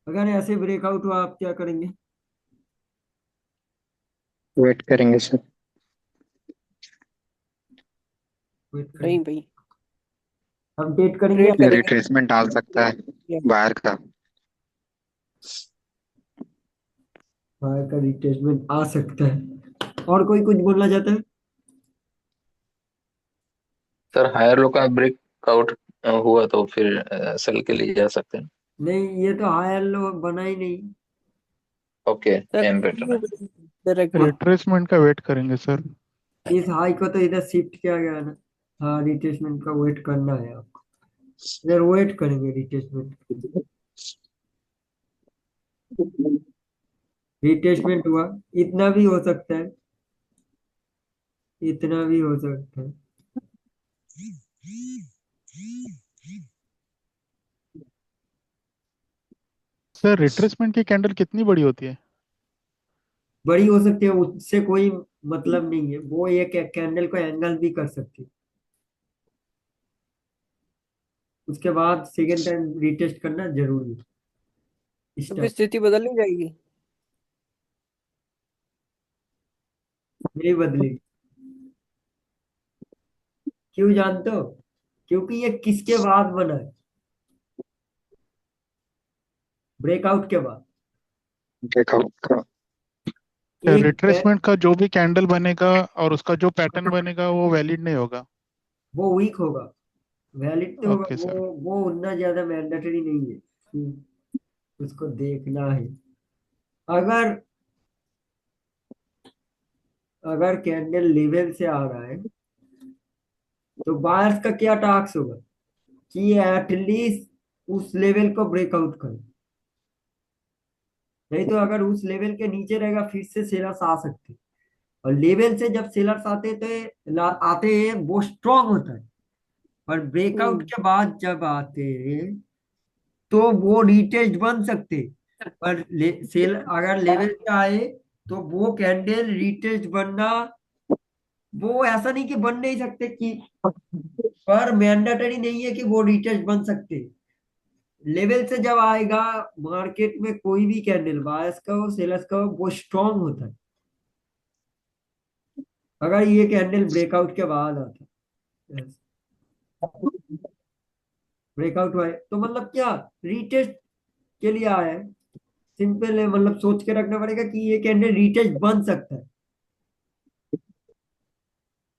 अगर ऐसे ब्रेकआउट हुआ आप क्या करेंगे? वेट करेंगे सर। वेट नहीं करेंगे। भाई, अपडेट करेंगे। ट्रेड करेंगे। रिट्रेसमेंट डाल सकता है बाहर का। बाहर का रिट्रेसमेंट आ सकता है। और कोई कुछ बोलना चाहता है? सर हायर लो का ब्रेकआउट हुआ तो फिर सेल के लिए जा सकते हैं। नहीं, ये तो हाई लो बना ही नहीं। ओके, सर एम पैटर्न है। डायरेक्टली रिट्रेसमेंट का वेट करेंगे सर। इस हाई को तो इधर शिफ्ट किया गया है ना। हाँ, रिट्रेसमेंट का वेट करना है आपको। इधर वेट करेंगे रिट्रेसमेंट। रिट्रेसमेंट हुआ। इतना भी हो सकता है। इतना भी हो सकता है। सर रिट्रेसमेंट की कैंडल कितनी बड़ी होती है? बड़ी हो सकती है, उससे कोई मतलब नहीं है। वो एक कैंडल को एंगल भी कर सकती है। उसके बाद सेकेंड टाइम रिटेस्ट करना जरूरी है। तो फिर स्टॉप। स्थिति बदल नहीं जाएगी? नहीं बदलेगी। क्यों जानते हो? क्योंकि ये किसके बाद बना है? ब्रेकआउट के बाद। ब्रेकआउट का। एक रिट्रेसमेंट का जो भी कैंडल बनेगा और उसका जो पैटर्न बनेगा वो वैलिड नहीं होगा। वो वीक होगा। वैलिड तो होगा ओके वो। सर। वो उतना ज्यादा मैंडेटरी नहीं है उसको देखना है। अगर अगर कैंडल लेवल से आ रहा है तो बायर्स का क्या टास्क होगा कि एटलीस्ट उस लेवल को ब्रेकआउट करे। नहीं तो अगर उस लेवल के नीचे रहेगा फिर से सेलर्स आ सकते हैं। और लेवल से जब सेलर्स आते हैं तो आते हैं वो स्ट्रांग होता है। पर ब्रेकआउट हम्म। के बाद जब आते हैं तो वो रिटेस्ट बन सकते हैं। पर सेल अगर लेवल पे आए तो वो कैंडल रिटेस्ट बनना, वो ऐसा नहीं कि बन नहीं सकते कि, पर मैंडेटरी नहीं है कि वो रिटेस्ट बन सकते। लेवल से जब आएगा मार्केट में कोई भी कैंडल बायर्स का हो सेलर्स का हो वो स्ट्रांग होता है। अगर ये कैंडल ब्रेकआउट के बाद आता है, ब्रेकआउट हुआ है तो मतलब क्या, रीटेस्ट के लिए आया है। सिंपल है, मतलब सोच के रखना पड़ेगा कि ये कैंडल रीटेस्ट बन सकता है।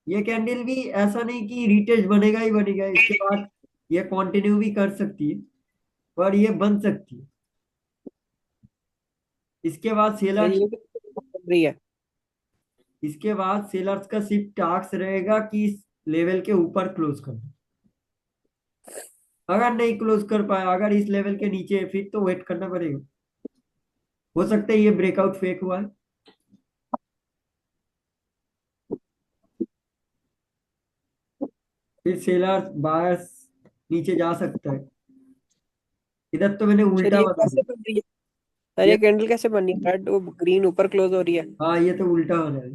ये कैंडल भी ऐसा नहीं कि रीटेस्ट बनेगा ही बनेगा, इसके बाद ये कंटिन्यू भी कर सकती है। पर ये बन सकती है। इसके बाद सर सेलर्स ये तो बन रही है। इसके बाद सेलर्स का सिर्फ टास्क रहेगा कि इस लेवल के ऊपर क्लोज करना। अगर नहीं क्लोज कर पाया, अगर इस लेवल के नीचे है, फिर तो वेट करना पड़ेगा। हो सकता है ये ब्रेकआउट फेक हुआ है। फिर सेलर्स बायर्स नीचे जा सकता है। इधर तो मैंने सर उल्टा ये बता कैसे दिया। बन रही है? सर ये ये कैंडल कैसे बन रही है? रेड वो ग्रीन ऊपर क्लोज हो रही है। हाँ, ये तो उल्टा हो रहा है।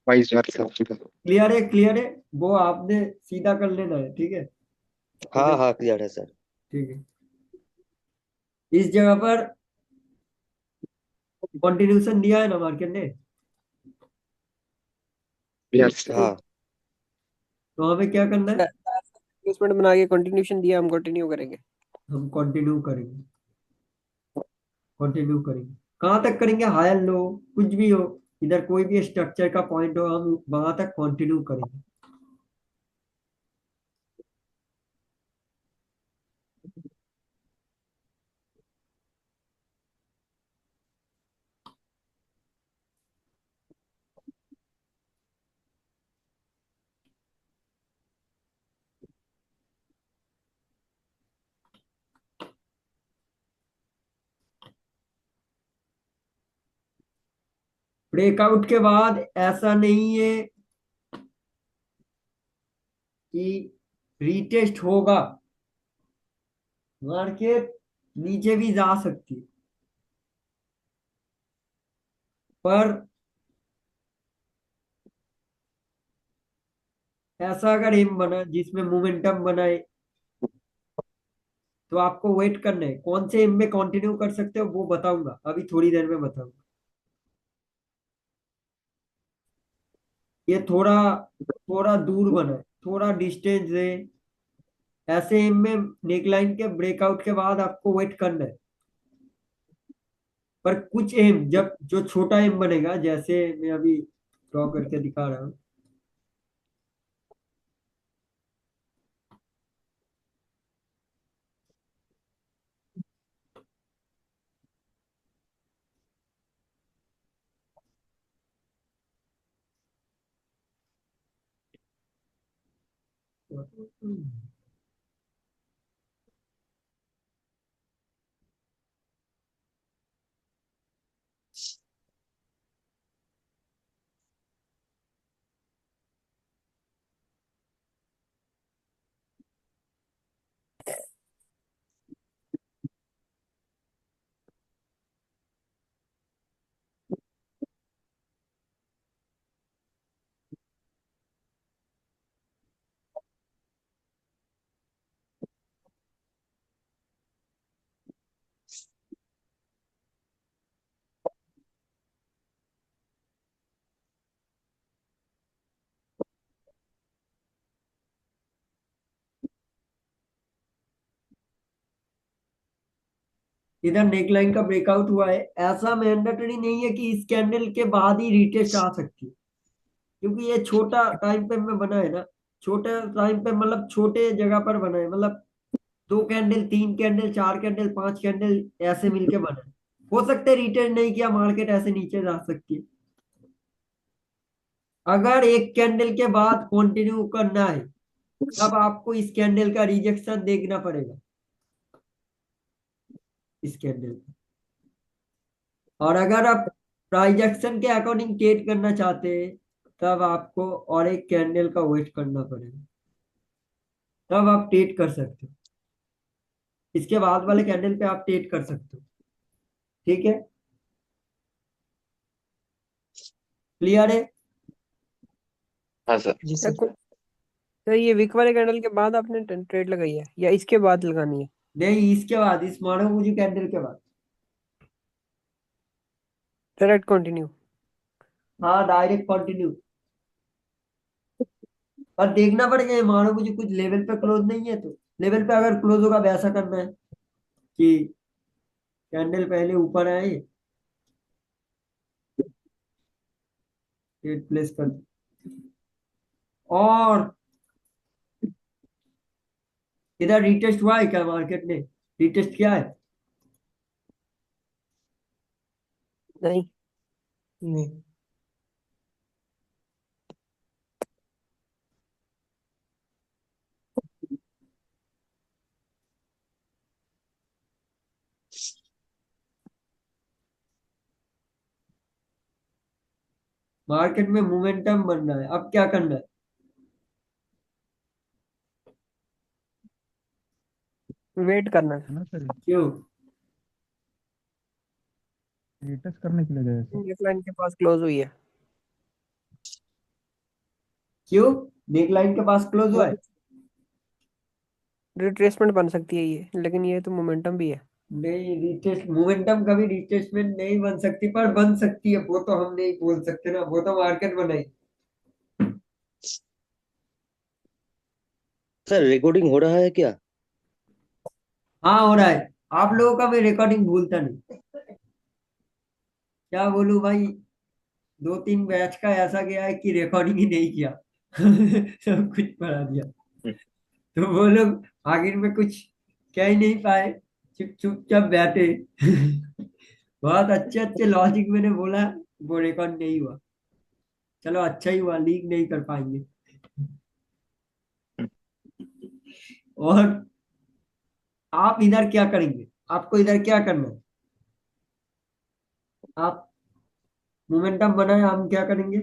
Vice versa. क्लियर है, क्लियर है। वो आपने सीधा कर लेना है, ठीक है। हाँ इधर हाँ क्लियर है सर। ठीक है। इस जगह पर कंटिन्यूशन दिया है ना मार्केट ने। यस। तो हाँ तो हमें क्या करना है? प्लेसमेंट बना के कंटिन्यूशन दिया, हम कंटिन्यू करेंगे। हम कंटिन्यू करेंगे। कंटिन्यू करेंगे। कहाँ तक करेंगे? हायर लो, कुछ भी हो। इधर कोई भी स्ट्रक्चर का पॉइंट हो हम वहां तक कंटिन्यू करेंगे। ब्रेकआउट के बाद ऐसा नहीं है कि रीटेस्ट होगा। मार्केट नीचे भी जा सकती है। पर ऐसा अगर एम बना जिसमें मोमेंटम बनाए तो आपको वेट करना है। कौन से एम में कंटिन्यू कर सकते हो वो बताऊंगा, अभी थोड़ी देर में बताऊंगा। ये थोड़ा थोड़ा दूर बना है, थोड़ा डिस्टेंस है। ऐसे एम में नेकलाइन के ब्रेकआउट के बाद आपको वेट करना है। पर कुछ एम जब जो छोटा एम बनेगा, जैसे मैं अभी ड्रॉ करके दिखा रहा हूँ। इधर नेकलाइन का ब्रेकआउट हुआ है। ऐसा मैंडेटरी नहीं है कि इस कैंडल के बाद ही रिटेस्ट आ सकती है, क्योंकि ये छोटा टाइम पे में बना है ना। छोटे टाइम पे मतलब छोटे जगह पर बना है, मतलब 2 कैंडल, 3 कैंडल, 4 कैंडल, 5 कैंडल ऐसे मिलके बना है। हो सकता है रिटेस्ट नहीं किया, मार्केट ऐसे नीचे जा सकती है। अगर एक कैंडल के बाद कंटिन्यू करना है तब आपको इस कैंडल का रिजेक्शन देखना पड़ेगा, इस कैंडल। और अगर आप प्राइजेक्शन के अकॉर्डिंग ट्रेड करना चाहते हैं तब आपको और एक कैंडल का वेट करना पड़ेगा, तब आप ट्रेड कर सकते हो। इसके बाद वाले कैंडल पे आप ट्रेड कर सकते हो। ठीक है, क्लियर है? हाँ सर। जी सर सर। सर ये विक वाले कैंडल के बाद आपने ट्रेड लगाई है या इसके बाद लगानी है? नहीं, इसके बाद, इस मानो मुझे कैंडल के बाद। Direct continue? हाँ, डायरेक्ट कंटिन्यू। पर देखना पड़ेगा, ये मानो मुझे कुछ लेवल पे क्लोज नहीं है, तो लेवल पे अगर क्लोज होगा वैसा करना है कि कैंडल पहले ऊपर आए, ट्रेड प्लेस कर दो। और इधर रिटेस्ट हुआ है क्या मार्केट ने? रिटेस्ट किया है? नहीं। नहीं। मार्केट में मोमेंटम बन रहा है, अब क्या करना है? वेट करना है। है ना सर, क्यों? रिटेस्ट करने के लिए गए सर। नेकलाइन के पास क्लोज हुई है। क्यों नेकलाइन के पास क्लोज हुआ वो है? रिट्रेसमेंट बन सकती है ये, लेकिन ये तो मोमेंटम भी है। नहीं, रिटेस्ट मोमेंटम कभी रिटेस्टमेंट नहीं बन सकती, पर बन सकती है, वो तो हम नहीं बोल सकते ना, वो तो मार्केट बनाई। सर रिकॉर्डिंग हो रहा है क्या? हाँ, हो रहा है। आप लोगों का मैं रिकॉर्डिंग भूलता नहीं। क्या बोलूं भाई, 2-3 बैच का ऐसा गया है कि रिकॉर्डिंग ही नहीं किया। सब कुछ पढ़ा दिया, तो वो लोग आखिर में कुछ कह ही नहीं पाए, चुप चुपचाप बैठे। बहुत अच्छे अच्छे लॉजिक मैंने बोला, वो रिकॉर्ड नहीं हुआ। चलो अच्छा ही हुआ, लीक नहीं कर पाएंगे। और आप इधर क्या करेंगे? आपको इधर क्या करना है? आप मोमेंटम बनाए, हम क्या करेंगे?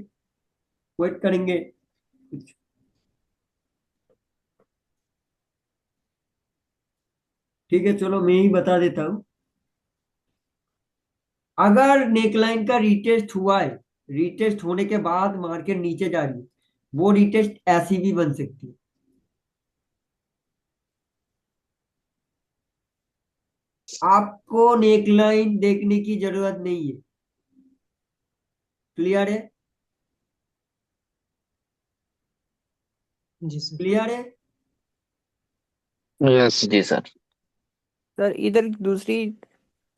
वेट करेंगे कुछ। ठीक है, चलो मैं ही बता देता हूँ। अगर नेकलाइन का रिटेस्ट हुआ है, रिटेस्ट होने के बाद मार्केट नीचे जा रही है, वो रिटेस्ट ऐसी भी बन सकती है। आपको नेकलाइन देखने की जरूरत नहीं है। क्लियर है? जी सर। क्लियर है? यस जी सर। सर इधर दूसरी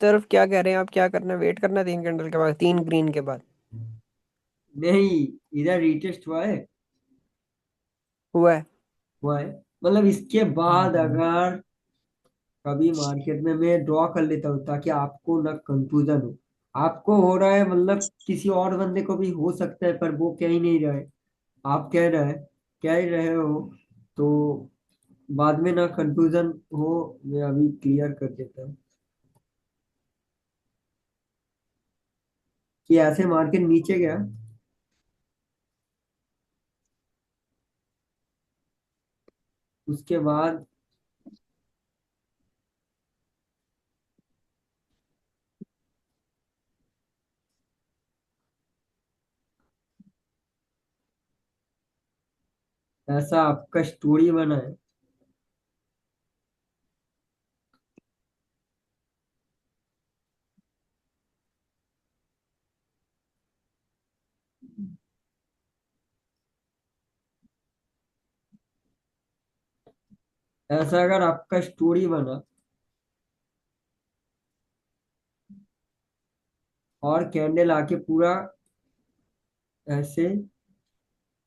तरफ क्या कह रहे हैं आप, क्या करना है? वेट करना है 3 कैंडल के बाद, 3 ग्रीन के बाद? नहीं, इधर रिटेस्ट हुआ है। हुआ है। हुआ है। मतलब इसके बाद अगर कभी मार्केट में मैं ड्रॉ कर लेता हूँ ताकि आपको ना कंफ्यूजन हो। आपको हो रहा है, मतलब किसी और बंदे को भी हो सकता है, पर वो कह ही नहीं रहा है। आप कह ही रहे हो, तो बाद में ना कंफ्यूजन हो। मैं अभी क्लियर कर देता हूँ कि ऐसे मार्केट नीचे गया, उसके बाद ऐसा आपका स्टोरी बना है। ऐसा अगर आपका स्टोरी बना और कैंडल आके पूरा ऐसे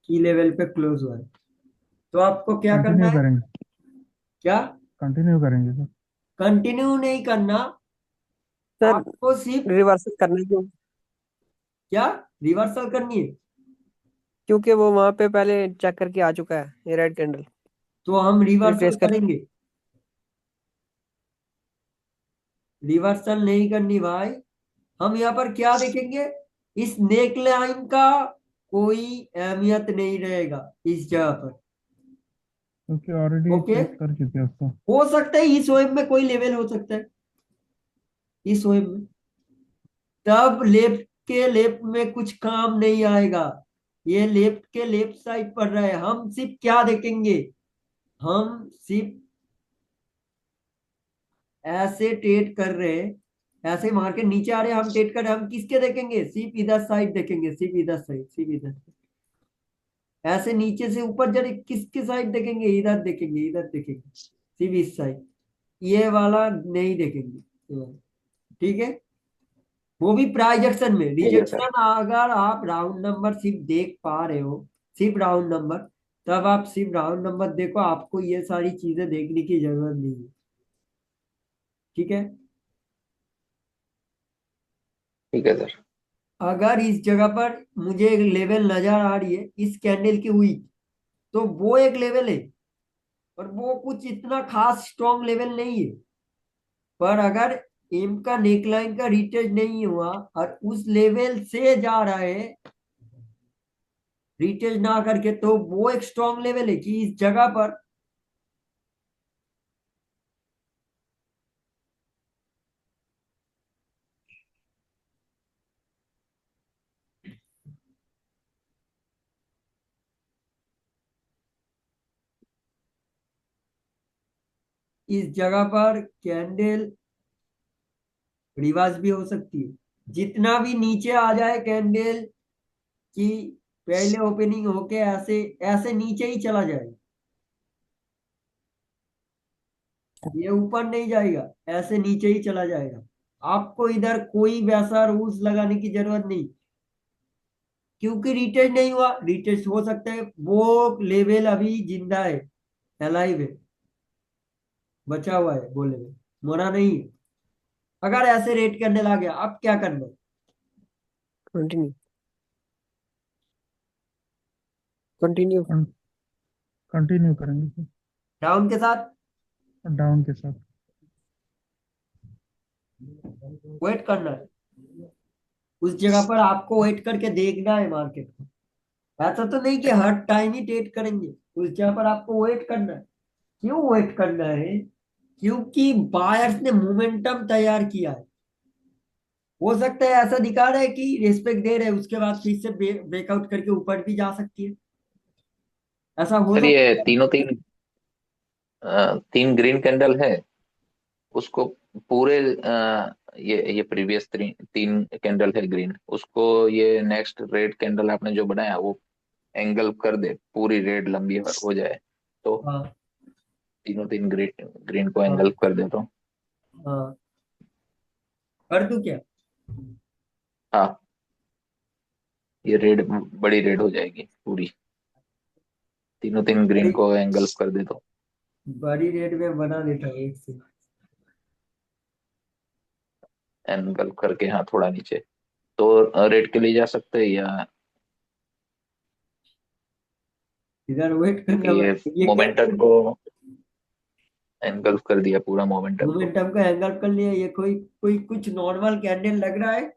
की लेवल पे क्लोज हुआ है, तो आपको क्या करना कंटिन्यू है? करेंगे। क्या? कंटिन्यू करेंगे सर। कंटिन्यू नहीं करना। सर आपको सिर्फ रिवर्सल करना है, क्यों? क्या रिवर्सल करनी है? क्योंकि वो वहां पे पहले चेक करके आ चुका है, ये रेड कैंडल तो हम रिवर्सल रिट्रेस कर। करेंगे। रिवर्सल नहीं करनी भाई। हम यहाँ पर क्या देखेंगे? इस नेक लाइन का कोई अहमियत नहीं रहेगा इस जगह पर। क्योंकि ऑलरेडी ओके। टेस्ट कर चुके हैं उसको। हो सकता है इस वेब में कोई लेवल हो सकता है, इस वेब में। तब लेफ्ट के लेफ्ट में कुछ काम नहीं आएगा। ये लेफ्ट के लेफ्ट साइड पर रहे, हम सिर्फ क्या देखेंगे? हम सिर्फ ऐसे ट्रेड कर रहे हैं, ऐसे मार्केट नीचे आ रहे हैं, हम ट्रेड कर रहे हैं, हम किसके देखेंगे? सिर्फ इधर साइड देखेंगे, सिर्फ इधर साइड, सिर्फ इधर। ऐसे नीचे से ऊपर जरे किसके साइड देखेंगे? इधर देखेंगे, इधर देखेंगे, सिर्फ इस साइड। ये वाला नहीं देखेंगे, ये वाला। ठीक है? वो भी प्राइस एक्शन में ठीक है सर। रिजेक्शन। अगर आप राउंड नंबर सिर्फ देख पा रहे हो, सिर्फ राउंड नंबर, तब आप सिर्फ राउंड नंबर देखो, आपको ये सारी चीजें देखने की जरूरत नहीं है। ठीक है? ठीक है सर। अगर इस जगह पर मुझे एक लेवल नजर आ रही है इस कैंडल की हुई, तो वो एक लेवल है, और वो कुछ इतना खास स्ट्रॉन्ग लेवल नहीं है। पर अगर एम का नेकलाइन का रिटेस्ट नहीं हुआ और उस लेवल से जा रहा है रिटेस्ट ना करके, तो वो एक स्ट्रॉन्ग लेवल है कि इस जगह पर इस जगह पर कैंडल रिवर्स भी हो सकती है। जितना भी नीचे आ जाए कैंडल की पहले ओपनिंग होके ऐसे ऐसे नीचे ही चला जाएगा, ये ऊपर नहीं जाएगा, ऐसे नीचे ही चला जाएगा। आपको इधर कोई वैसा रूल्स लगाने की जरूरत नहीं, क्योंकि रिटेस्ट नहीं हुआ। रिटेस्ट हो सकता है, वो लेवल अभी जिंदा है, अलाइव है, बचा हुआ है, बोले में मरा नहीं है। अगर ऐसे रेट करने लग गया, अब क्या करना है? कंटिन्यू। कंटिन्यू। कंटिन्यू करेंगे सर। डाउन के साथ डाउन के साथ। वेट करना है। उस जगह पर आपको वेट करके देखना है मार्केट को। ऐसा तो नहीं कि हर टाइम ही ट्रेड करेंगे, उस जगह पर आपको वेट करना है। क्यों वेट करना है? क्योंकि बायर्स ने मोमेंटम तैयार किया है। हो सकता है ऐसा दिखा रहा है कि रिस्पेक्ट दे रहे हैं, उसके बाद फिर से ब्रेकआउट करके ऊपर भी जा सकती है। ऐसा हो सर सकता ये है। तीनों तीन तीन ग्रीन कैंडल है, उसको पूरे ये प्रीवियस तीन कैंडल है ग्रीन, उसको ये नेक्स्ट रेड कैंडल आपने जो बनाया वो एंगल कर दे, पूरी रेड लंबी हो जाए, तो हाँ तीनों तीन ग्रीन ग्रीन को हाँ एंगल कर दे तो। हाँ, कर दूं क्या? हाँ, ये रेड बड़ी रेड हो जाएगी पूरी, तीनों तीन ग्रीन बड़ी को एंगल कर दे तो। बड़ी रेट में बना देता हूँ एक से। एंगल करके हाँ थोड़ा नीचे, तो रेड के लिए जा सकते हैं, या इधर वेट क्योंकि करना ये पड़ेगा, ये मोमेंटम कैसे? को एंगल कर दिया, पूरा मोमेंटम को। मोमेंटम का एंगल कर लिया, ये कोई कोई कुछ नॉर्मल कैंडल लग रहा है?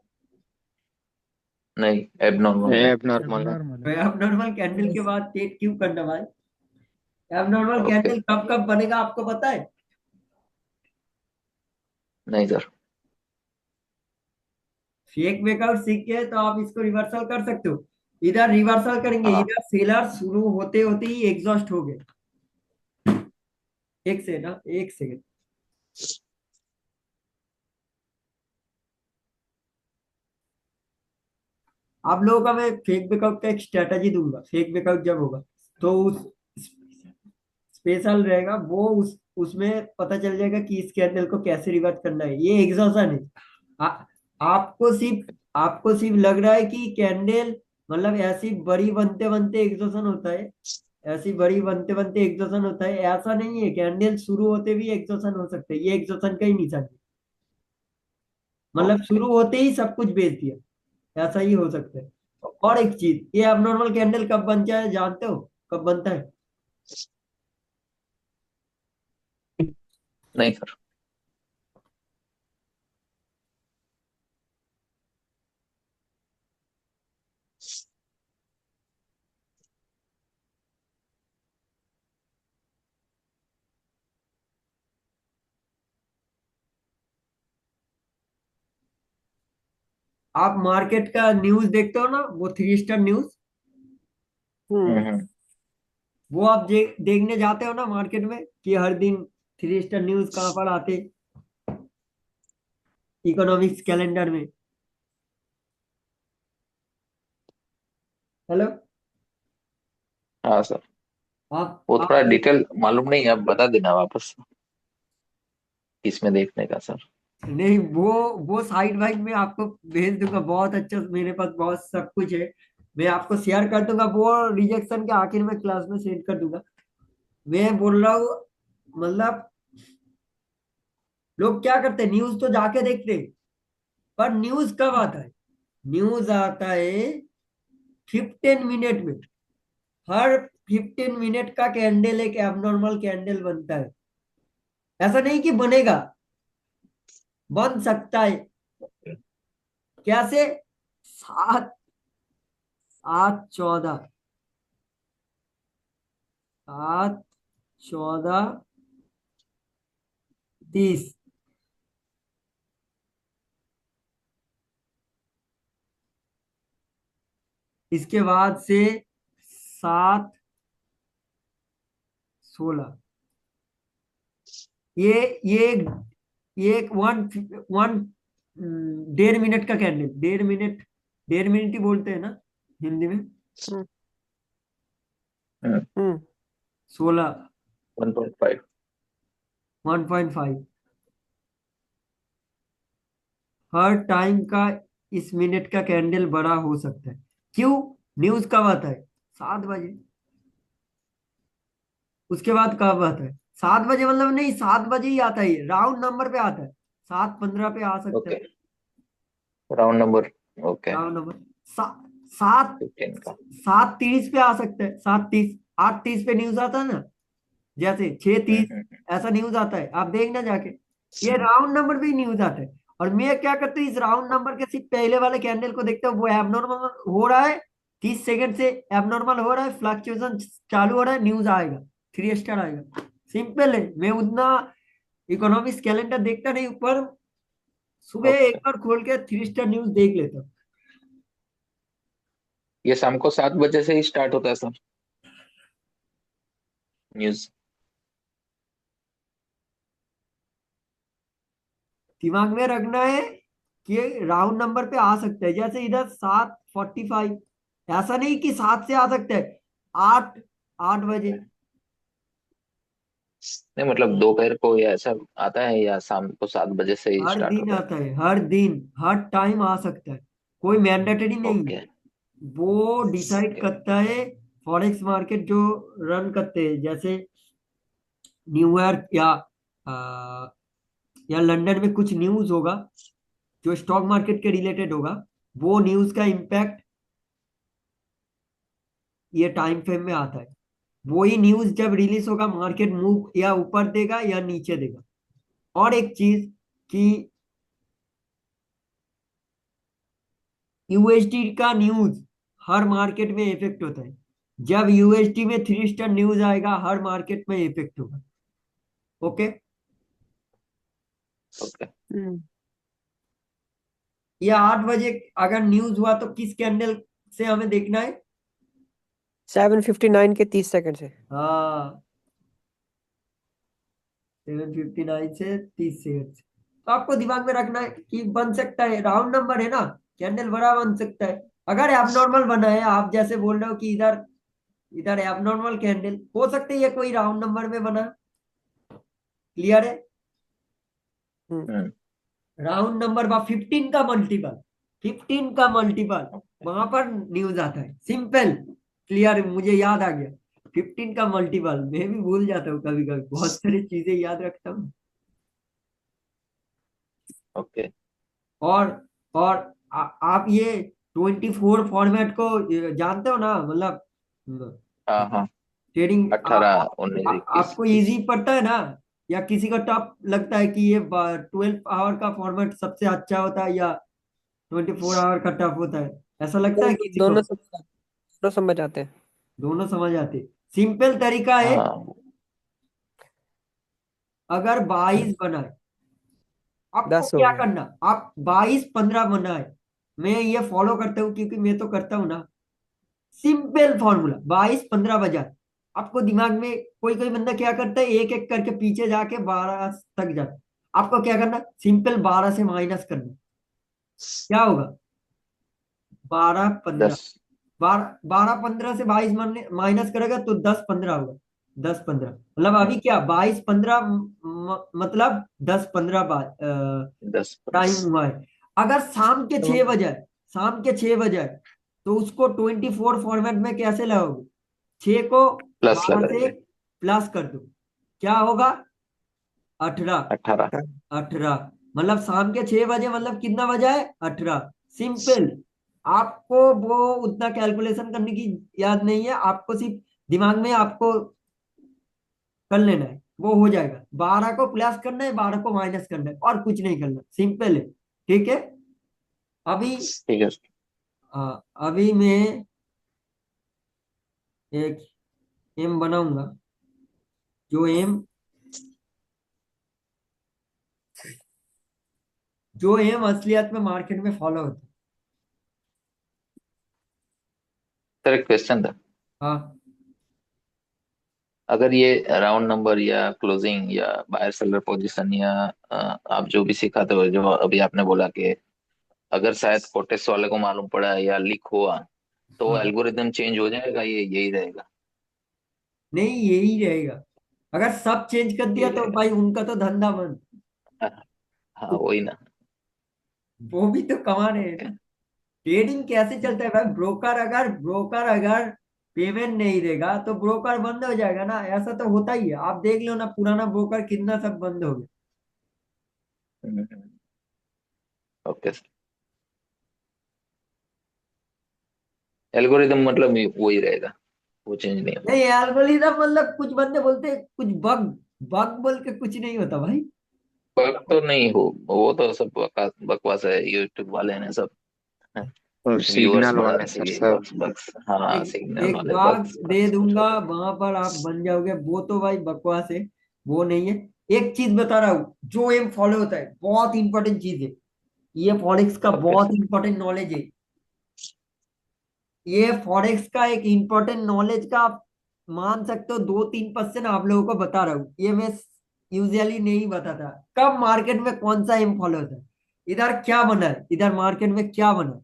नहीं, एबनॉर्मल है। एबनॉर्मल है। एबनॉर्मल है। एबनॉर्मल कैंडल के बाद डेट क्यों करना भाई? Abnormal okay. कैंडल कब कब बनेगा आपको पता है? नहीं सर। फेक ब्रेकआउट सीख के तो आप इसको रिवर्सल कर सकते हो। इधर रिवर्सल करेंगे, हाँ इधर सेलर शुरू होते होते ही एग्जॉस्ट हो गए। एक से ना, एक सेकंड। आप लोगों का मैं फेक ब्रेकआउट का एक स्ट्रेटजी दूंगा। फेक ब्रेकआउट जब होगा तो उस स्पेशल रहेगा वो, उसमें पता चल जाएगा कि इस कैंडल को कैसे रिवर्स करना है। ये एग्जॉशन है। आ, आपको सिर्फ लग रहा है कि कैंडल मतलब ऐसी बड़ी बनते बनते एग्जॉशन होता है, ऐसी बड़ी बनते बनते एग्जॉशन होता है, ऐसा नहीं है। कैंडल शुरू होते भी एग्जॉशन हो सकते हैं, ये एग्जॉशन का ही निशान है। मतलब ओके। शुरू होते ही सब कुछ बेच दिया, ऐसा ही हो सकता है। और एक चीज, ये abnormal कैंडल कब बनता है जानते हो? कब बनता है? नहीं सर। आप मार्केट का न्यूज देखते हो ना, वो 3 स्टार न्यूज, हम्म। वो आप देखने जाते हो ना मार्केट में कि हर दिन 3 स्टार न्यूज कहाँ पर आते? इकोनॉमिक्स कैलेंडर में। हेलो। हाँ सर, वो आप थोड़ा डिटेल मालूम नहीं, आप बता देना वापस, किसमें देखने का सर। नहीं, वो साइड बाइट में आपको भेज दूंगा, बहुत अच्छा, मेरे पास बहुत सब कुछ है। मैं आपको शेयर कर दूंगा, वो रिजेक्शन के आखिर में क्लास में सेंड कर दूंगा। मैं बोल रहा हूँ मतलब लोग क्या करते हैं, न्यूज तो जाके देखते हैं, पर न्यूज कब आता है? न्यूज आता है 15 मिनट में। हर 15 मिनट का कैंडल एक एबनॉर्मल कैंडल बनता है। ऐसा नहीं कि बनेगा, बन सकता है। कैसे? 7 7 14, 7 14 30, इसके बाद से 7 16, ये ये ये एक वन वन 1.5 मिनट का कैंडल। 1.5 मिनट, 1.5 मिनट ही बोलते हैं ना हिंदी में। हम्म 16, 1.5। 1.5, हर टाइम का इस मिनट का कैंडल बड़ा हो सकता है। क्यों? न्यूज कब आता है? 7 बजे। उसके बाद कब आता है? 7 बजे, मतलब नहीं, 7 बजे ही आता है, राउंड नंबर पे आता है। 7:15 पे आ सकता है। Okay, round number. Okay. Round number सात 15 का। 7:30 पे आ सकता है। 7:30, 8:30 पे न्यूज आता है ना, जैसे 6:30 हम्म। ऐसा न्यूज आता है, आप देखना जाके। ये राउंड नंबर पे ही न्यूज आता है। और मैं क्या करता हूँ, इस राउंड नंबर के सिर्फ पहले वाले कैंडल को देखता हूँ, वो एबनॉर्मल हो रहा है, 30 सेकंड से एबनॉर्मल हो रहा है, फ्लक्चुएशन चालू हो रहा है, न्यूज आएगा, 3 स्टार आएगा। सिंपल है। मैं उतना इकोनॉमिक्स कैलेंडर देखता नहीं, पर सुबह एक ओके, बार खोल के 3 स्टार न्यूज देख लेता हूँ। ये शाम को 7 बजे से ही स्टार्ट होता है सर, न्यूज। दिमाग में रखना है कि राउंड नंबर पे आ सकता है। जैसे इधर 7:45, ऐसा नहीं कि 7 से आ सकता है, 8, 8 बजे। नहीं मतलब दोपहर को या ऐसा आता है या शाम को 7 बजे से ही हर स्टार्ट दिन होता है? आता है, हर दिन, हर टाइम आ सकता है, कोई मैंडेटरी नहीं ओके। है। वो डिसाइड ओके। करता है फॉरेक्स मार्केट जो रन करते हैं, जैसे न्यूयॉर्क या लंदन में कुछ न्यूज होगा जो स्टॉक मार्केट के रिलेटेड होगा, वो न्यूज का इम्पैक्ट ये टाइम फ्रेम में आता है। वही न्यूज जब रिलीज होगा, मार्केट मूव या ऊपर देगा या नीचे देगा। और एक चीज कि यूएसडी का न्यूज हर मार्केट में इफेक्ट होता है। जब यूएसडी में 3 स्टार न्यूज आएगा, हर मार्केट में इफेक्ट होगा। ओके। ओके। हम्म। या 8 बजे अगर न्यूज हुआ तो किस कैंडल से हमें देखना है? 7:59 के 30 सेकंड से। हाँ, 7:59 से 30 सेकंड से। तो आपको दिमाग में रखना है कि बन सकता है, राउंड नंबर है ना, कैंडल बड़ा बन सकता है। अगर एबनॉर्मल बना है, आप जैसे बोल रहे हो कि इधर इधर एबनॉर्मल कैंडल हो सकती है, कोई राउंड नंबर में बना। क्लियर है? हम्म। हम्म। राउंड नंबर 15 का मल्टीपल, 15 का मल्टीपल, वहां पर न्यूज आता है। सिंपल, क्लियर, मुझे याद आ गया। 15 का मल्टीपल, मैं भी भूल जाता हूँ कभी कभी, बहुत सारी चीजें याद रखता हूँ। ओके। और आप ये 24 फॉर्मेट को जानते हो ना, मतलब हाँ हाँ। ट्रेडिंग 18, 19, 21, आपको 30। इजी पड़ता है ना, या किसी को टफ लगता है कि ये 12 आवर का फॉर्मेट सबसे अच्छा होता है, या 24 आवर का टफ होता है? ऐसा लगता है किसी को? दोनों समझ आते हैं। दोनों समझ आते। सिंपल तरीका है, हाँ। अगर 22 बनाए, आपको 10 हो क्या गया। करना, आप 22-15 बनाए। मैं ये फॉलो करता हूँ क्योंकि मैं तो करता हूँ ना। सिंपल फॉर्मूला, 22-15 बजा। आपको दिमाग में कोई कोई बंदा क्या करता है, एक एक करके पीछे जाके 12 तक जाता है। आपको क्या करना, सिंपल 12 से माइनस करना। क्या होगा? 12-15, 10। 12-15 से 22 माइनस करेगा तो 10-15 होगा। 10-15 मतलब अभी क्या, 22-15 मतलब 10-15 10। टाइम हुआ है। अगर शाम के तो 6 बजे, शाम के 6 बजे, तो उसको 24 फॉर्मेट में कैसे लाओगे? 6 को प्लस 12 से लगाएंगे। प्लस कर दो, क्या होगा? 18। 18। 18 मतलब शाम के 6 बजे, मतलब कितना बजा है? 18। सिंपल। आपको वो उतना कैलकुलेशन करने की याद नहीं है, आपको सिर्फ दिमाग में आपको कर लेना है, वो हो जाएगा। 12 को प्लस करना है, 12 को माइनस करना है, और कुछ नहीं करना, सिंपल है। ठीक है। अभी ठीक है। अभी मैं एक एम बनाऊंगा, जो एम जो एम असलियत में मार्केट में फॉलो होता सर एक क्वेश्चन था। है। हाँ। अगर ये राउंड नंबर या क्लोजिंग या बायर सेलर पोजीशन या आप जो भी सिखाते हो, जो अभी आपने बोला कि अगर शायद कोटेक्स वाले को मालूम पड़ा या लीक हुआ तो हाँ, एल्गोरिदम चेंज हो जाएगा, ये यही रहेगा? नहीं यही रहेगा। अगर सब चेंज कर दिया यही तो रहेगा। भाई उनका तो धंधा बंद। हाँ। हाँ, वही ना। वो भी तो कमा रहे हैं ओके। ना। ट्रेडिंग कैसे चलता है भाई? ब्रोकर अगर पेमेंट नहीं देगा तो ब्रोकर बंद हो जाएगा ना, ऐसा तो होता ही है। आप देख लो ना, पुराना ब्रोकर कितना सब बंद हो गया। Okay sir. एल्गोरिदम मतलब वही रहेगा, वो चेंज नहीं होगा। नहीं, एल्गोरिथम मतलब कुछ बंदे बोलते हैं कुछ बग, बग बोल के कुछ नहीं होता भाई। बग तो नहीं हो, वो तो सब बकवास बकवास है, यूट्यूब वाले ने सब और व्यूअर्स सिग्नल वाले बढ़ाने के सर लिए सब। बग्स बग्स, हाँ एक सिग्नल एक वाले भाग बग्स दे बग्स कुछ दूंगा, होते हैं। वहां पर आप बन जाओगे, वो तो भाई बकवास है। वो नहीं है। एक चीज बता रहा हूँ, जो एम फॉलो होता है, बहुत इंपॉर्टेंट चीज है। ये फॉरेक्स का ओके बहुत सर। इंपॉर्टेंट नॉलेज है। ये फॉरेक्स का एक इंपॉर्टेंट नॉलेज का आप मान सकते हो, 2-3% आप लोगों को बता रहा हूँ। ये मैं यूजुअली नहीं बताता। कब मार्केट में कौन सा एम फॉलो होता है? इधर क्या बना है, इधर मार्केट में क्या बना है?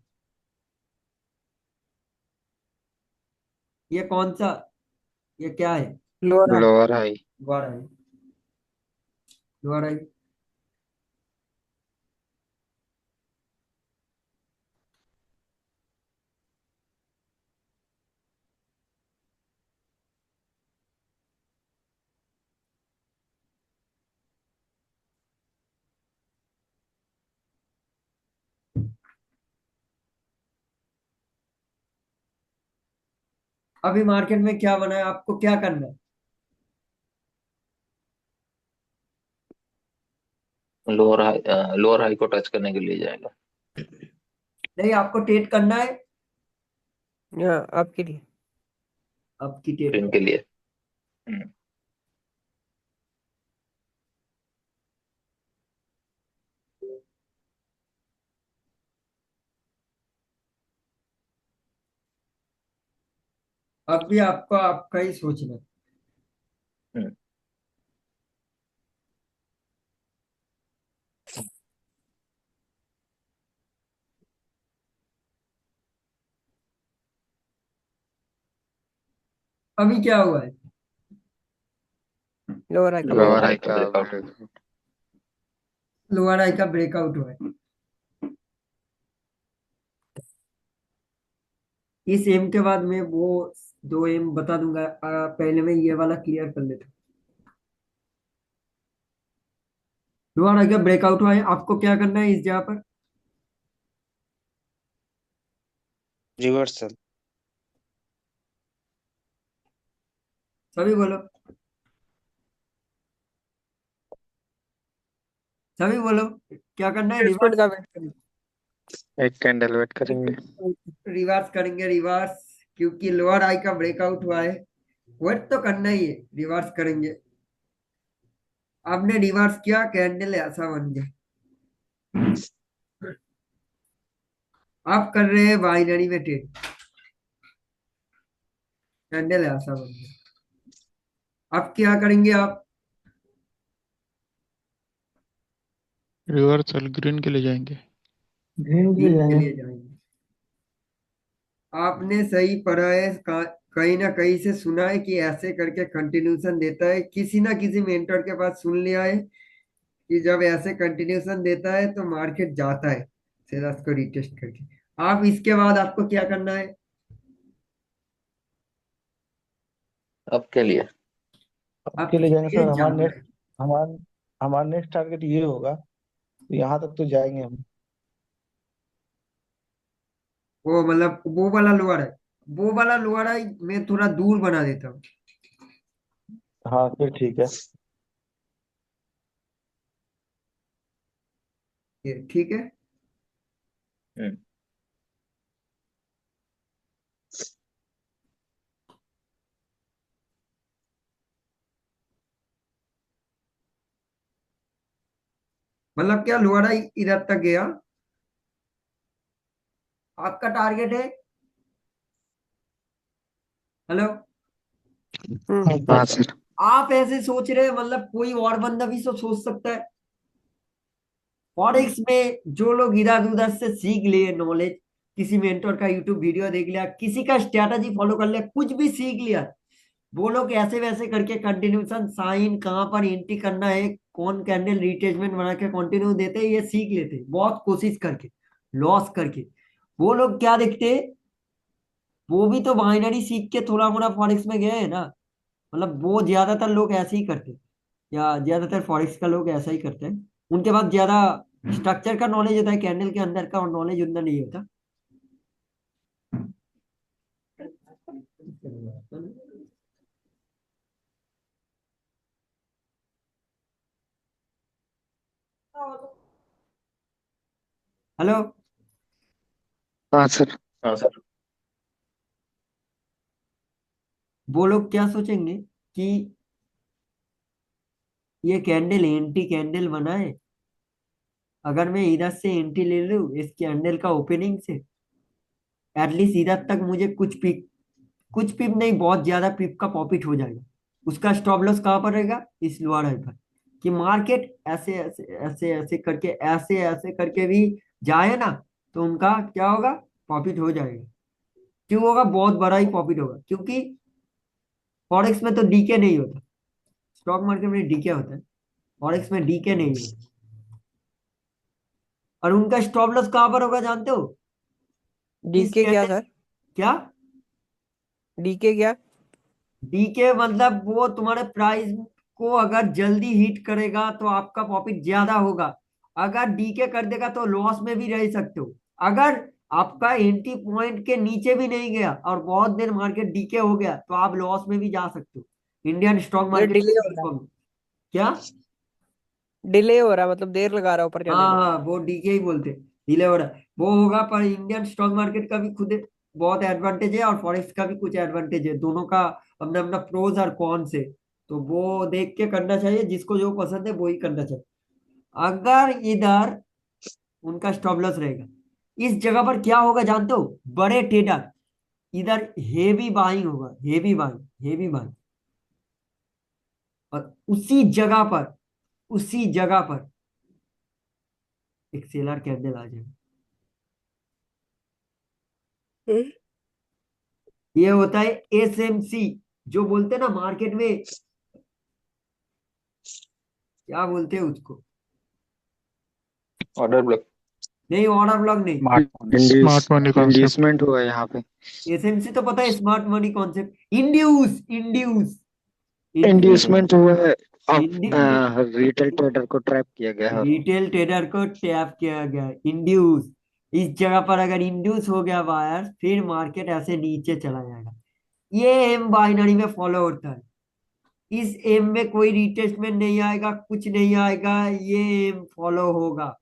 ये कौन सा, ये क्या है? Lower high. Lower high. दोबारा है, दोबारा है। अभी मार्केट में क्या बना है, आपको क्या करना है? लोअर हाई को टच करने के लिए जाएगा। नहीं, आपको ट्रेड करना है। हाँ, आपके लिए। आपकी ट्रेड ग्रीन का के लिए। हम्म, अब भी आपको आपका ही सोचना है। हम्म। अभी क्या हुआ है? लोअर हाई का lower lower breakout. High high का का ब्रेकआउट। ब्रेकआउट। लोअर हाई का ब्रेकआउट हुआ है। इस एम के बाद मैं वो दो एम बता दूंगा। पहले मैं ये वाला क्लियर कर लेता हूँ। लोअर हाई का ब्रेकआउट हुआ है, आपको क्या करना है इस जगह पर? रिवर्सल। सभी बोलो, सभी बोलो, क्या करना है? रिट्रेसमेंट रिवर्स, का वेट करें। एक कैंडल वेट करेंगे। रिवर्स करेंगे, रिवर्स। क्योंकि लोअर हाई का ब्रेकआउट हुआ है, वेट तो करना ही है, रिवर्स करेंगे। आपने रिवर्स किया, कैंडल ऐसा बन गया। आप कर रहे हैं बाइनरी में ट्रेड, कैंडल ऐसा बन गया। अब क्या करेंगे आप? रिवर्सल ग्रीन के लिए जाएंगे। ग्रीन के लिए दिन के जाएंगे। लिए जाएंगे। आपने सही पढ़ा है, कहीं ना कहीं से सुना है कि ऐसे करके कंटिन्यूशन देता है, किसी ना किसी मेंटर के पास सुन लिया है कि जब ऐसे कंटिन्यूशन देता है तो मार्केट जाता है। फिर उसको रिटेस्ट करके आप इसके बाद आपको क्या करना है? अब के लिए आप के लिए जाएंगे ये सर। जाना है। हमारा हमारा नेक्स्ट टारगेट ये होगा, तो यहाँ तक तो जाएंगे हम। वो मतलब वो वाला लोअर है, वो वाला लोअर है, मैं थोड़ा दूर बना देता हूँ। हाँ फिर ठीक है। ये ठीक है। हम्म, मतलब क्या, लोअर है इधर तक गया, आपका टारगेट है। हेलो, हाँ सर। आप ऐसे सोच रहे हैं, मतलब कोई और बंदा भी तो सोच सकता है। फॉरेक्स में जो लोग इधर उधर से सीख लिए नॉलेज, किसी मेंटर का यूट्यूब वीडियो देख लिया, किसी का स्ट्रैटेजी फॉलो कर लिया, कुछ भी सीख लिया, वो लोग ऐसे वैसे करके कंटिन्यूशन साइन कहाँ पर एंट्री करना है, कौन कैंडल रिट्रेसमेंट बना के कंटिन्यू देते हैं, ये सीख लेते बहुत कोशिश करके, लॉस करके। वो लोग क्या देखते हैं, वो भी तो बाइनरी सीख के थोड़ा मोड़ा फॉरेक्स में गए हैं ना। मतलब वो ज्यादातर लोग ऐसे ही करते हैं, या ज्यादातर फॉरेक्स का लोग ऐसा ही करते हैं। उनके पास ज्यादा स्ट्रक्चर का नॉलेज होता है, कैंडल के अंदर का नॉलेज उतना नहीं होता। हेलो, हाँ सर। हाँ सर। वो लोग क्या सोचेंगे कि ये कैंडल एंटी कैंडल बना है, अगर मैं इधर से एंट्री ले लूं इस कैंडल का ओपनिंग से, एटलीस्ट इधर तक मुझे कुछ पिप नहीं, बहुत ज्यादा पिप का प्रॉफिट हो जाएगा। उसका स्टॉप लॉस कहाँ पर रहेगा? इस लोअर हाई पर। कि मार्केट ऐसे ऐसे ऐसे ऐसे करके ऐसे ऐसे करके भी जाए ना, तो उनका क्या होगा, प्रॉफिट हो जाएगा। क्यों होगा, बहुत बड़ा ही प्रॉफिट होगा, क्योंकि फॉरेक्स में तो डीके नहीं होता। स्टॉक मार्केट में डीके होता है, फॉरेक्स में डीके नहीं होता। और उनका स्टॉप लॉस कहां पर होगा जानते हो? इस डीके क्या कैंडल, सर? क्या डीके क्या? डीके मतलब वो तुम्हारे प्राइस को अगर जल्दी हिट करेगा तो आपका प्रॉफिट ज्यादा होगा। अगर डीके कर देगा तो लॉस में भी रह सकते हो। अगर आपका एंट्री पॉइंट के नीचे भी नहीं गया और बहुत देर मार्केट डीके हो गया तो आप लॉस में भी जा सकते हो। इंडियन स्टॉक ये मार्केट डिले हो रहा है, क्या? डिले हो रहा है मतलब देर लगा रहा है ऊपर जाने हाँ में। हाँ, वो डीके ही बोलते हैं, डिले हो रहा है वो होगा। पर इंडियन स्टॉक मार्केट का भी खुद बहुत एडवांटेज है और फॉरेक्स का भी कुछ एडवांटेज है, दोनों का अपना अपना प्रोज और कॉन्स है। तो वो देख के करना चाहिए, जिसको जो पसंद है वो ही करना चाहिए। अगर इधर उनका स्टॉप लॉस रहेगा, इस जगह पर क्या होगा जानते हो? बड़े ट्रेडर इधर हेवी बाइंग होगा, हेवी बाइंग, हेवी बाइंग। और उसी जगह पर एक सेलर कैंडल आ जाएगा। ये होता है एसएमसी, जो बोलते हैं ना मार्केट में, क्या बोलते हैं उसको? Order block. नहीं, ऑर्डर ब्लॉक नहीं। Smart induce smart money concept. Inducement हुआ यहाँ पे। एसएमसी तो पता है, smart money concept. Induce induce induce inducement हुआ है। अब इंड्यूस रिटेल ट्रेडर को ट्रैप किया गया है। रिटेल ट्रेडर को टैप किया गया, इंड्यूस। इस जगह पर अगर इंड्यूस हो गया बायर, फिर मार्केट ऐसे नीचे चला जाएगा। ये एम बाइनरी में फॉलो होता है। इस एम में कोई रिटेस्टमेंट नहीं आएगा, कुछ नहीं आएगा, ये एम फॉलो होगा।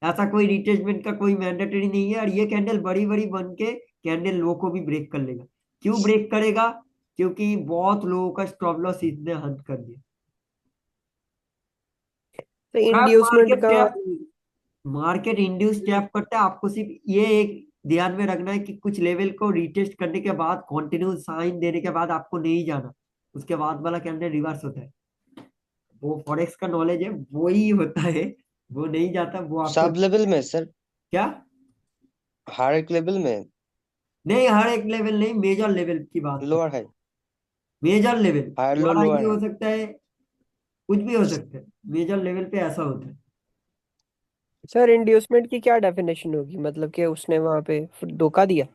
ऐसा कोई रिटेस्टमेंट का कोई मैंडेटरी नहीं है। और ये कैंडल बड़ी बड़ी बन के कैंडल लो को भी ब्रेक कर लेगा। क्यों ब्रेक करेगा? क्योंकि बहुत लोगों का स्टॉप लॉस इसने हंट कर दिया। तो अब इंड्यूसमेंट का मार्केट इंड्यूस टैप करता है। आपको सिर्फ ये एक ध्यान में रखना है कि कुछ लेवल को रिटेस्ट करने के बाद, कंटिन्यू साइन देने के बाद आपको नहीं जाना, उसके बाद वाला कैंडल रिवर्स होता है। वो फॉरेक्स का नॉलेज है, वो ही होता है, वो नहीं जाता, वो आपको। सब लेवल में सर, क्या? हर एक लेवल में, नहीं, हर एक लेवल नहीं, मेजर लेवल की बात कर। Lower high, major level higher low lower high भी लोअर हो हाई। सकता है, कुछ भी हो सकता है। मेजर लेवल पे ऐसा होता है। सर इंड्यूसमेंट की क्या डेफिनेशन होगी, मतलब कि उसने वहां पे धोखा दिया?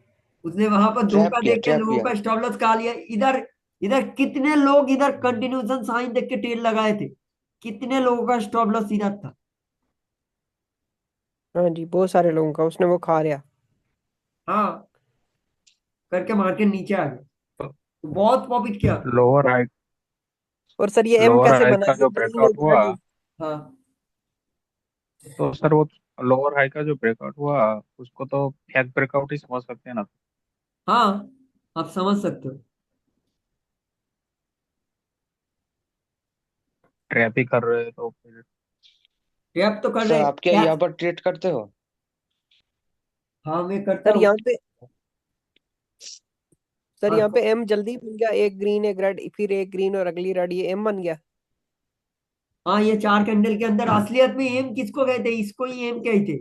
उसने वहां पर ट्रैप धोखा किया, देख के ट्रैप लोगों किया। का स्टॉप लॉस खा लिया। इधर इधर कितने लोग इधर कंटिन्यूशन साइन देख के ट्रेड लगाए थे? कितने लोगों का स्टॉप लॉस इधर था? हाँ जी, बहुत सारे लोगों का उसने वो खा लिया। हाँ, करके मार्केट नीचे आ गया, तो बहुत प्रॉफिट किया। लोअर हाई और सर ये एम लोअर कैसे हाई बना, का ये जो ग्रीन ब्रेकआउट एक हुआ, रेड? हाँ तो सर वो लोअर हाई का जो ब्रेकआउट हुआ उसको तो फेक ब्रेकआउट ही समझ सकते हैं ना। हाँ, आप समझ सकते हो। ट्रैप ही कर रहे हैं तो फिर। ट्रैप तो कर सर रहे आप क्या क्या? यहाँ पर ट्रेड करते हो? हाँ, मैं करता सर हूँ। यहाँ पे सर हाँ यहाँ पे एम जल्दी बन गया, एक ग्रीन एक रेड फिर एक ग्रीन और अगली रेड, ये एम बन गया। हाँ, ये चार कैंडल के अंदर असलियत में एम किसको कहते हैं? इसको ही एम कहते हैं।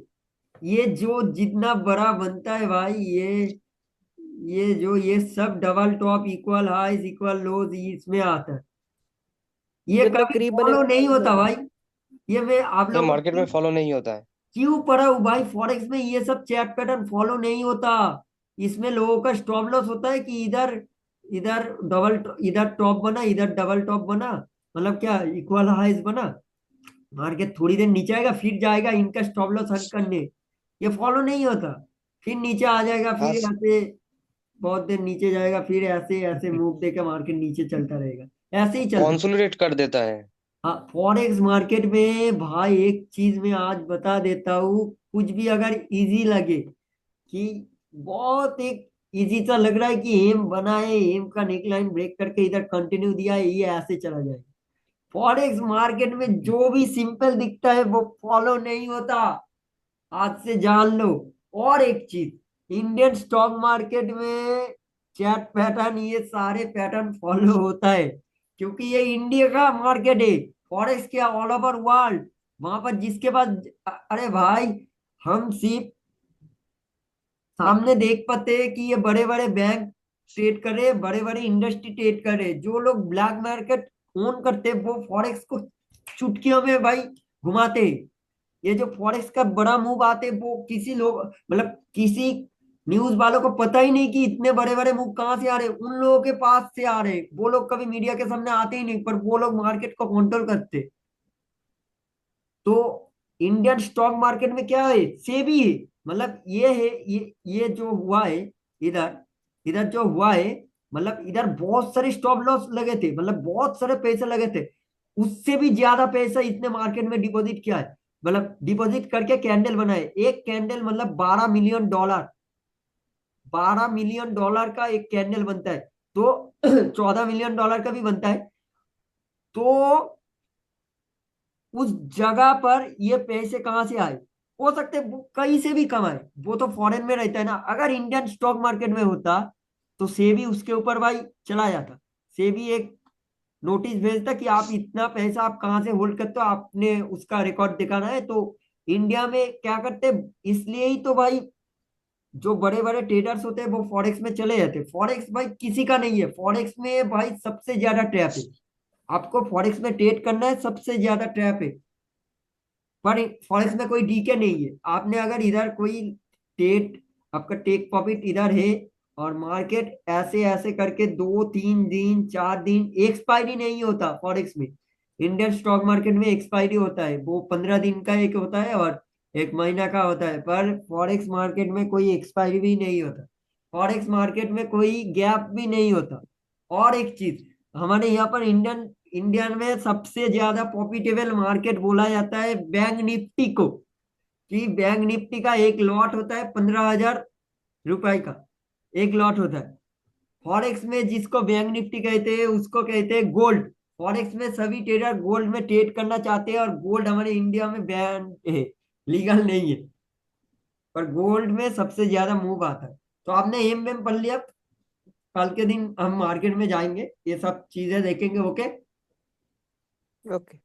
ये जो जितना बड़ा बनता है भाई, ये जो ये सब double top, equal highs, equal lows, इसमें आता है। ये जितना कभी करीब फॉलो बनेगा नहीं उतना होता ज्यादा। भाई। ये मैं आप ये लोगों मार्केट को में फॉलो नहीं होता है। क्यों पढ़ा हूँ भाई, फॉरेक्स में ये सब चैट पैटर्न फॉलो नहीं होता। इसमें लोगों का स्टॉप लॉस होता है कि इधर इधर इधर टॉप बना, इधर डबल टॉप बना, मतलब क्या, इक्वल हाइज बना, मार्केट थोड़ी देर नीचे आएगा फिर जाएगा इनका स्टॉप लॉस हट करने। ये फॉलो नहीं होता। फिर नीचे आ जाएगा, फिर आज ऐसे बहुत देर नीचे जाएगा, फिर ऐसे ऐसे मूव देकर मार्केट नीचे चलता रहेगा। ऐसे ही चलता। कॉन्सोलिडेट कर देता है। हाँ, फॉरेक्स मार्केट में भाई एक चीज मैं आज बता देता हूँ, कुछ भी अगर इजी लगे कि बहुत एक इजी सा लग रहा है कि एम बना है, एम का नेकलाइन ब्रेक करके इधर कंटिन्यू दिया है, ये ऐसे चला जाएगा। फॉरेक्स मार्केट में जो भी सिंपल दिखता है वो फॉलो नहीं होता, आज से जान लो। और एक चीज, इंडियन स्टॉक मार्केट में चैट पैटर्न, ये सारे पैटर्न फॉलो होता है, क्योंकि ये इंडिया का मार्केट है। फॉरेक्स क्या, ऑल ओवर वर्ल्ड। वहां पर जिसके पास, अरे भाई, हम सिर्फ सामने देख पाते हैं कि ये बड़े बड़े बैंक ट्रेड कर रहे, बड़े बड़े इंडस्ट्री ट्रेड कर रहे, जो लोग ब्लैक मार्केट ओन करते वो फॉरेक्स को चुटकियों में भाई घुमाते हैं। ये जो फॉरेक्स का बड़ा मूव आते वो किसी लोग, मतलब किसी न्यूज वालों को पता ही नहीं कि इतने बड़े बड़े मूव कहाँ से आ रहे हैं, उन लोगों के पास से आ रहे हैं। वो लोग कभी मीडिया के सामने आते ही नहीं, पर वो लोग मार्केट को कंट्रोल करते। तो इंडियन स्टॉक मार्केट में क्या है, सेबी है। मतलब ये है, ये जो हुआ है, इधर इधर जो हुआ है, मतलब इधर बहुत सारे स्टॉप लॉस लगे थे, मतलब बहुत सारे पैसे लगे थे। उससे भी ज्यादा पैसा इतने मार्केट में डिपॉजिट किया है, मतलब डिपॉजिट करके कैंडल बनाए। एक कैंडल मतलब $12 मिलियन, $12 मिलियन का एक कैंडल बनता है, तो $14 मिलियन का भी बनता है। तो उस जगह पर ये पैसे कहां से आए, हो सकते वो कहीं से भी कमाए, वो तो फॉरेन में रहता है ना। अगर इंडियन स्टॉक मार्केट में होता तो सेबी उसके ऊपर भाई चला जाता। सेबी एक नोटिस भेजता कि आप इतना पैसा आप कहाँ से होल्ड करते हो, आपने उसका रिकॉर्ड दिखाना है। तो इंडिया में क्या करते, इसलिए ही तो भाई जो बड़े बड़े ट्रेडर्स होते हैं वो फॉरेक्स में चले जाते हैं। फॉरेक्स भाई किसी का नहीं है, फॉरेक्स में भाई सबसे ज्यादा ट्रैप है। आपको फॉरेक्स में ट्रेड करना है, सबसे ज्यादा ट्रैप है। पर फॉरेक्स में कोई डीके नहीं है। आपने अगर इधर कोई टेट, आपका टेक प्रॉफिट इधर है, और मार्केट ऐसे ऐसे करके 2 3 दिन 4 दिन, एक्सपायरी नहीं होता फॉरेक्स में। इंडियन स्टॉक मार्केट में एक्सपायरी होता है, वो 15 दिन का एक होता है और 1 महीना का होता है। पर फॉरेक्स मार्केट में कोई एक्सपायरी भी नहीं होता, फॉरेक्स मार्केट में कोई गैप भी नहीं होता। और एक चीज, हमारे यहाँ पर इंडियन में सबसे ज्यादा प्रॉफिटेबल मार्केट बोला जाता है बैंक निफ्टी को, कि बैंक निफ्टी का एक लॉट होता है 15,000 रुपए का, एक लॉट होता है। फॉरेक्स में जिसको बैंक निफ्टी कहते हैं उसको कहते हैं गोल्ड। फॉरेक्स में सभी ट्रेडर गोल्ड में ट्रेड करना चाहते हैं, और गोल्ड हमारे इंडिया में बैन है, लीगल नहीं है। पर गोल्ड में सबसे ज्यादा मूव आता है। तो आपने एम वेम पढ़ लिया, कल के दिन हम मार्केट में जाएंगे, ये सब चीजें देखेंगे। ओके। ओके।